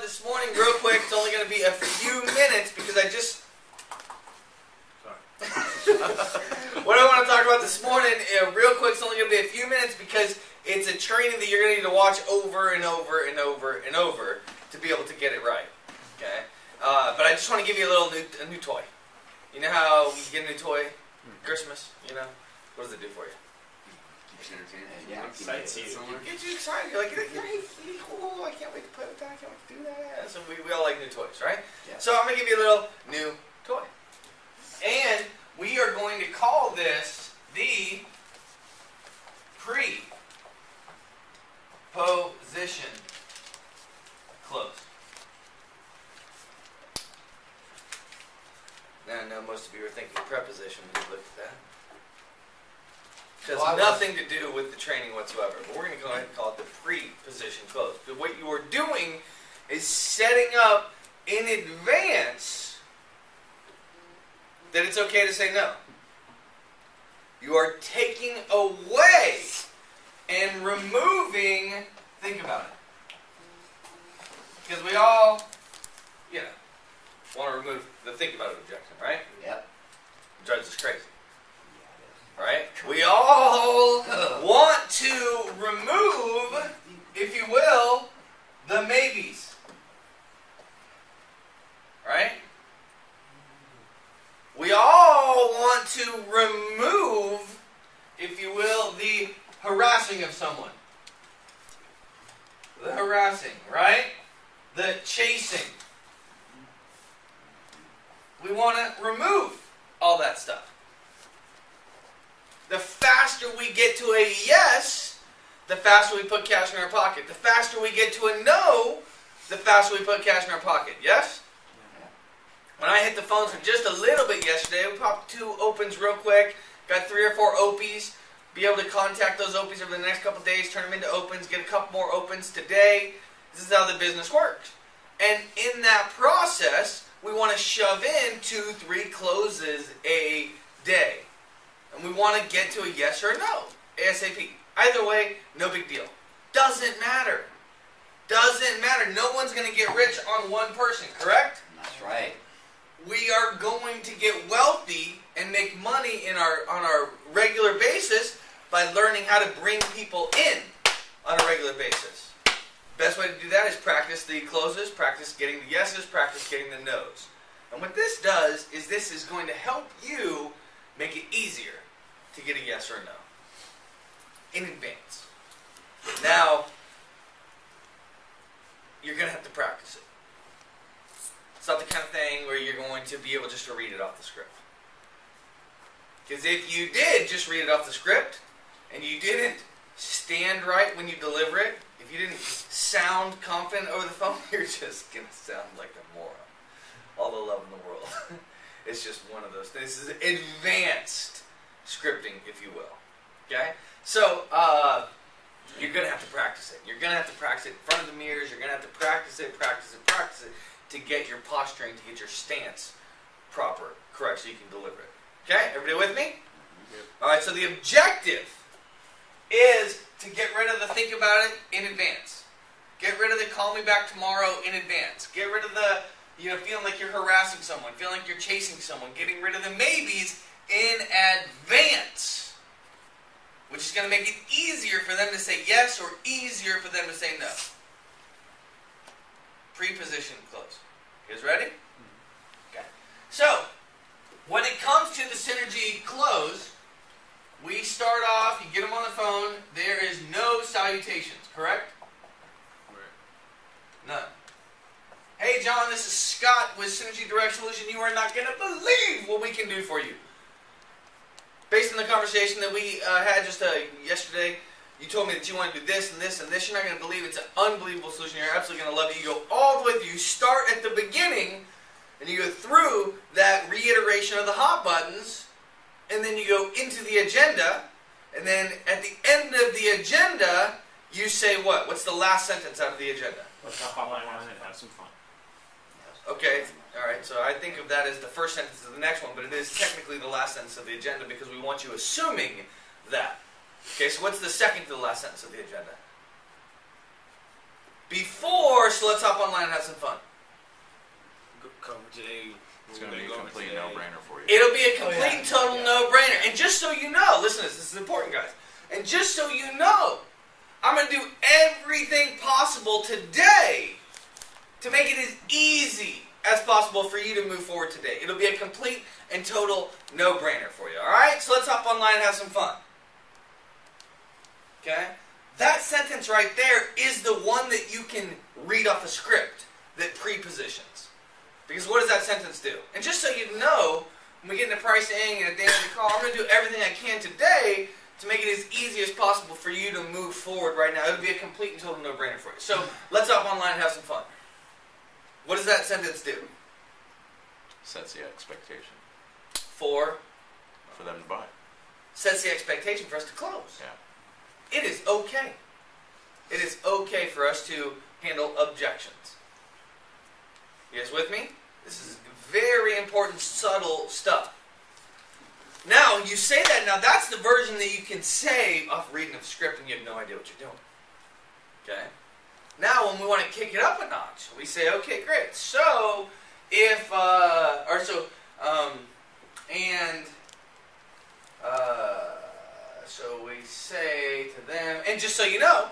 this morning real quick. It's only going to be a few minutes because I just... Sorry. What I want to talk about this morning, real quick, it's only going to be a few minutes because it's a training that you're going to need to watch over and over and over and over to be able to get it right. Okay? But I just want to give you a new toy. You know how you get a new toy Christmas? You know? What does it do for you? Yeah, Get you excited. You're like, hey, cool, I can't wait to play with that, I can't wait to do that. So we all like new toys, right? Yeah. So I'm going to give you a little new toy. And we are going to call this the pre-position close. Now I know most of you are thinking preposition when you look at that. It has nothing to do with the training whatsoever. But we're going to go ahead and call it the pre-position close. But what you are doing is setting up in advance that it's okay to say no. You are taking away and removing, think about it. Because we all, want to remove the think about it objection, right? Yep. It drives us crazy. Right? We all want to remove, if you will, the maybes. Right? We all want to remove, if you will, the harassing of someone. The harassing, right? The chasing. We want to remove all that stuff. The faster we get to a yes, the faster we put cash in our pocket. The faster we get to a no, the faster we put cash in our pocket. Yes? When I hit the phones for just a little bit yesterday, we popped 2 opens real quick, got 3 or 4 opies, be able to contact those opies over the next couple days, turn them into opens, get a couple more opens today. This is how the business works. And in that process, we want to shove in 2-3 closes a day. And we want to get to a yes or a no, ASAP. Either way, no big deal. Doesn't matter. Doesn't matter. No one's going to get rich on one person, correct? That's right. We are going to get wealthy and make money on our regular basis by learning how to bring people in on a regular basis. Best way to do that is practice the closes, practice getting the yeses, practice getting the nos. And what this does is this is going to help you make it easier to get a yes or a no in advance. Now, you're going to have to practice it. It's not the kind of thing where you're going to be able just to read it off the script. Because if you did just read it off the script, and you didn't stand right when you deliver it, if you didn't sound confident over the phone, you're just going to sound like a moron. All the love in the world. It's just one of those things. This is advanced scripting, if you will. Okay? So, you're going to have to practice it. You're going to have to practice it in front of the mirrors. You're going to have to practice it to get your posturing, to get your stance proper, correct, so you can deliver it. Okay? Everybody with me? Yep. Alright, so the objective is to get rid of the think about it in advance. Get rid of the call me back tomorrow in advance. Get rid of the feeling like you're harassing someone, feeling like you're chasing someone, getting rid of the maybes in advance. Which is going to make it easier for them to say yes or easier for them to say no. Pre-position close. You guys ready? Okay. So, when it comes to the synergy close, we start off, you get them on the phone, there is no salutations, correct? Right. None. Hey John, this is Scott with Synergy Direct Solution. You are not going to believe what we can do for you. Based on the conversation that we had just yesterday, you told me that you want to do this and this and this. You're not going to believe it's an unbelievable solution. You're absolutely going to love it. You go all the way through. You start at the beginning, and you go through that reiteration of the hot buttons, and then you go into the agenda, and then at the end of the agenda, you say what? What's the last sentence out of the agenda? Let's hop on and have some fun. Okay, alright, so I think of that as the first sentence of the next one, but it is technically the last sentence of the agenda because we want you assuming that. Okay, so what's the second to the last sentence of the agenda? before, so let's hop online and have some fun. Cover today. It's going to be a complete no-brainer for you. It'll be a complete and total no-brainer. And just so you know, listen to this, this is important, guys. And just so you know, I'm going to do everything possible today to make it as easy as possible for you to move forward today. It'll be a complete and total no-brainer for you, alright? So let's hop online and have some fun. Okay? That sentence right there is the one that you can read off a script that prepositions. Because what does that sentence do? And just so you know, when we get into pricing and at the end of the call, I'm going to do everything I can today to make it as easy as possible for you to move forward right now. It'll be a complete and total no-brainer for you. So let's hop online and have some fun. What does that sentence do? Sets the expectation. For them to buy. Sets the expectation for us to close. Yeah. It is okay. It is okay for us to handle objections. You guys with me? This is very important, subtle stuff. Now, you say that, now that's the version that you can say off reading of script and you have no idea what you're doing. Okay? Now, when we want to kick it up a notch, we say, okay, great. So, if, so we say to them, and just so you know,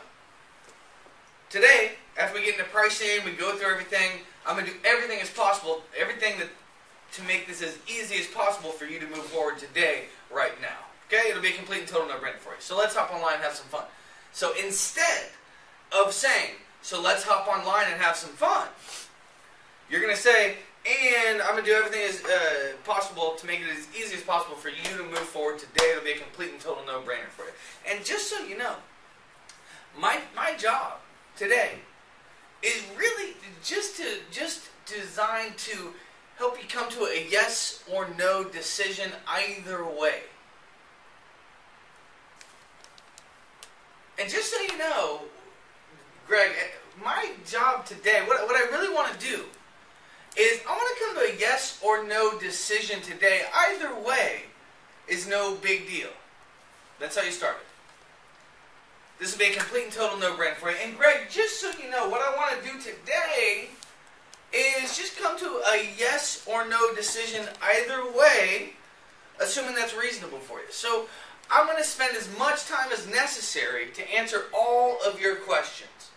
today, after we get into pricing, we go through everything, I'm going to do everything as possible, to make this as easy as possible for you to move forward today, right now. Okay? It'll be a complete and total no-brainer for you. So let's hop online and have some fun. So instead of saying, so let's hop online and have some fun, you're going to say, and I'm going to do everything as possible to make it as easy as possible for you to move forward today. It'll be a complete and total no-brainer for you. And just so you know, my job today is really just designed to help you come to a yes or no decision either way. And just so you know, Greg, my job today, what I really want to do is I want to come to a yes or no decision today. Either way is no big deal. That's how you start it. This will be a complete and total no-brainer for you. And Greg, just so you know, what I want to do today is just come to a yes or no decision either way, assuming that's reasonable for you. So I'm going to spend as much time as necessary to answer all of your questions.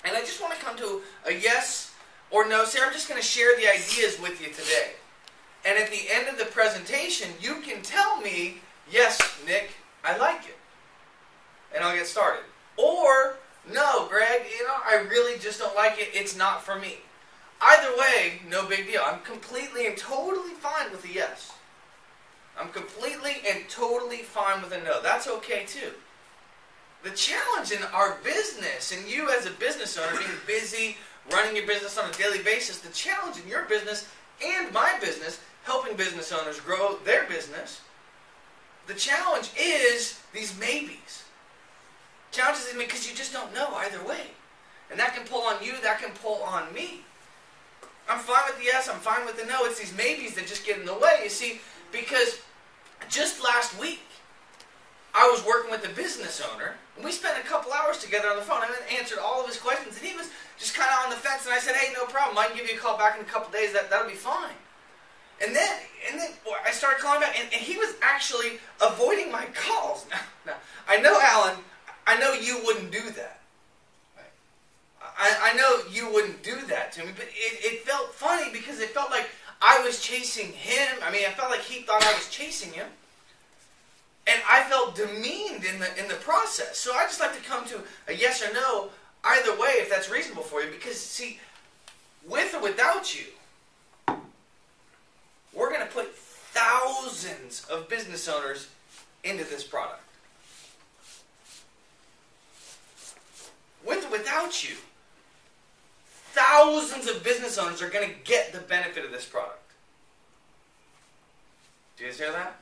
And I just want to come to a yes or no. See, I'm just going to share the ideas with you today. And at the end of the presentation, you can tell me, yes, Nick, I like it. And I'll get started. Or, no, Greg, I really just don't like it. It's not for me. Either way, no big deal. I'm completely and totally fine with a yes. I'm completely and totally fine with a no. That's okay too. The challenge in our business, and you as a business owner being busy, running your business on a daily basis, the challenge in your business and my business, helping business owners grow their business, the challenge is these maybes. Challenge is because you just don't know either way. And that can pull on you, that can pull on me. I'm fine with the yes, I'm fine with the no. It's these maybes that just get in the way, you see, because just last week, I was working with a business owner, and we spent a couple hours together on the phone. I answered all of his questions, and he was just kind of on the fence, and I said, hey, no problem, I can give you a call back in a couple days, that'll be fine. And then I started calling back, and he was actually avoiding my calls. Now, I know, Alan, I know you wouldn't do that. I know you wouldn't do that to me, but it felt funny because it felt like I was chasing him. I mean, I felt like he thought I was chasing him. And I felt demeaned in the process. So I just like to come to a yes or no either way if that's reasonable for you. Because, see, with or without you, we're going to put thousands of business owners into this product. With or without you, thousands of business owners are going to get the benefit of this product. Do you guys hear that?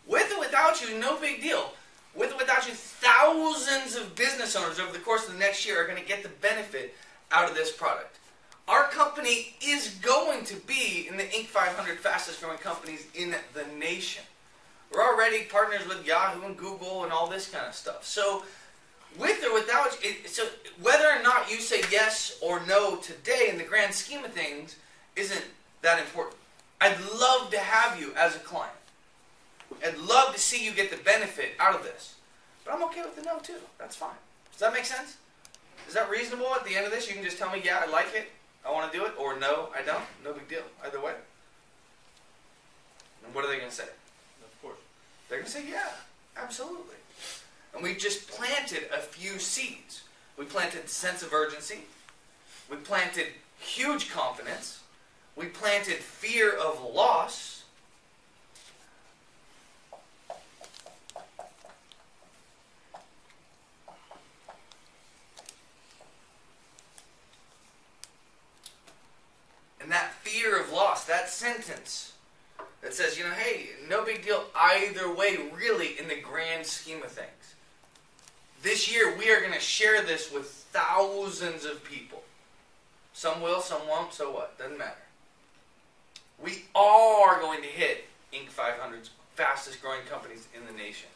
With or without you, no big deal. With or without you, thousands of business owners over the course of the next year are going to get the benefit out of this product. Our company is going to be in the Inc. 500 fastest growing companies in the nation. We're already partners with Yahoo and Google and all this kind of stuff. So with or without, so whether or not you say yes or no today in the grand scheme of things isn't that important. I'd love to have you as a client. I'd love to see you get the benefit out of this. But I'm okay with the no too. That's fine. Does that make sense? Is that reasonable at the end of this? You can just tell me, yeah, I like it, I want to do it, or no, I don't. No big deal. Either way. And what are they going to say? Of course. They're going to say, yeah, absolutely. And we just planted a few seeds. We planted sense of urgency. We planted huge confidence. We planted fear of loss. And that fear of loss, that sentence that says, you know, hey, no big deal either way, really, in the grand scheme of things. This year, we are going to share this with thousands of people. Some will, some won't, so what? Doesn't matter. We are going to hit Inc. 500's fastest growing companies in the nation.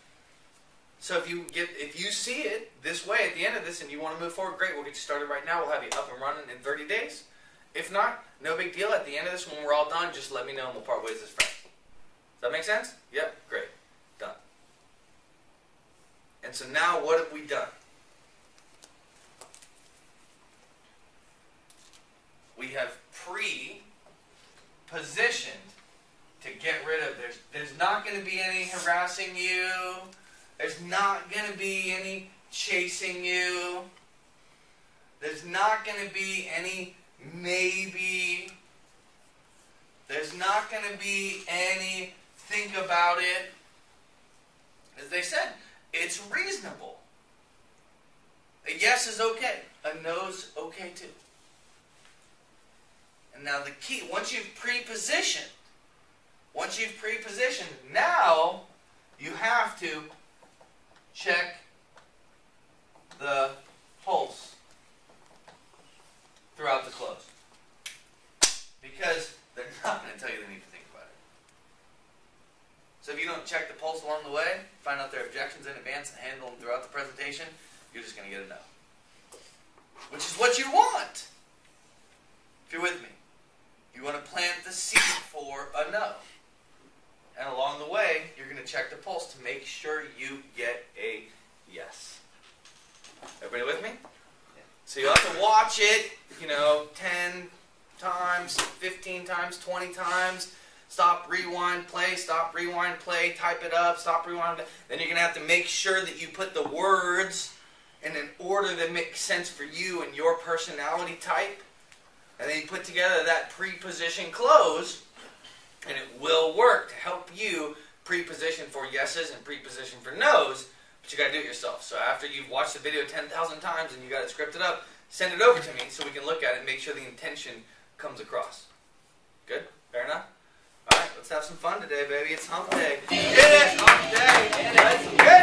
So if you see it this way at the end of this and you want to move forward, great, we'll get you started right now. We'll have you up and running in 30 days. If not, no big deal. At the end of this, when we're all done, just let me know and we'll part ways as friends. Does that make sense? Yep, great. Done. And so now what have we done? We have pre-positioned to get rid of. There's not going to be any harassing you. There's not going to be any chasing you. There's not going to be any maybe. There's not going to be any think about it. As they said, it's reasonable. A yes is okay. A no's okay too. And now the key, once you've pre-positioned, now you have to check the pulse throughout the close. Because they're not going to tell you they need to think about it. So if you don't check the pulse along the way, find out their objections in advance and handle them throughout the presentation, you're just going to get a no. Which is what you want. If you're with me. You want to plant the seed for a no. And along the way, you're going to check the pulse to make sure you get a yes. Everybody with me? Yeah. So you have to watch it, 10 times, 15 times, 20 times. Stop, rewind, play, stop, rewind, play, type it up, stop, rewind. Then you're going to have to make sure that you put the words in an order that makes sense for you and your personality type. And then you put together that pre-position close, and it will work to help you pre-position for yeses and pre-position for nos, but you got to do it yourself. So after you've watched the video 10,000 times and you got it scripted up, send it over to me so we can look at it and make sure the intention comes across. Good? Fair enough? All right, let's have some fun today, baby. It's hump day. Get it! Hump day! Let's get it!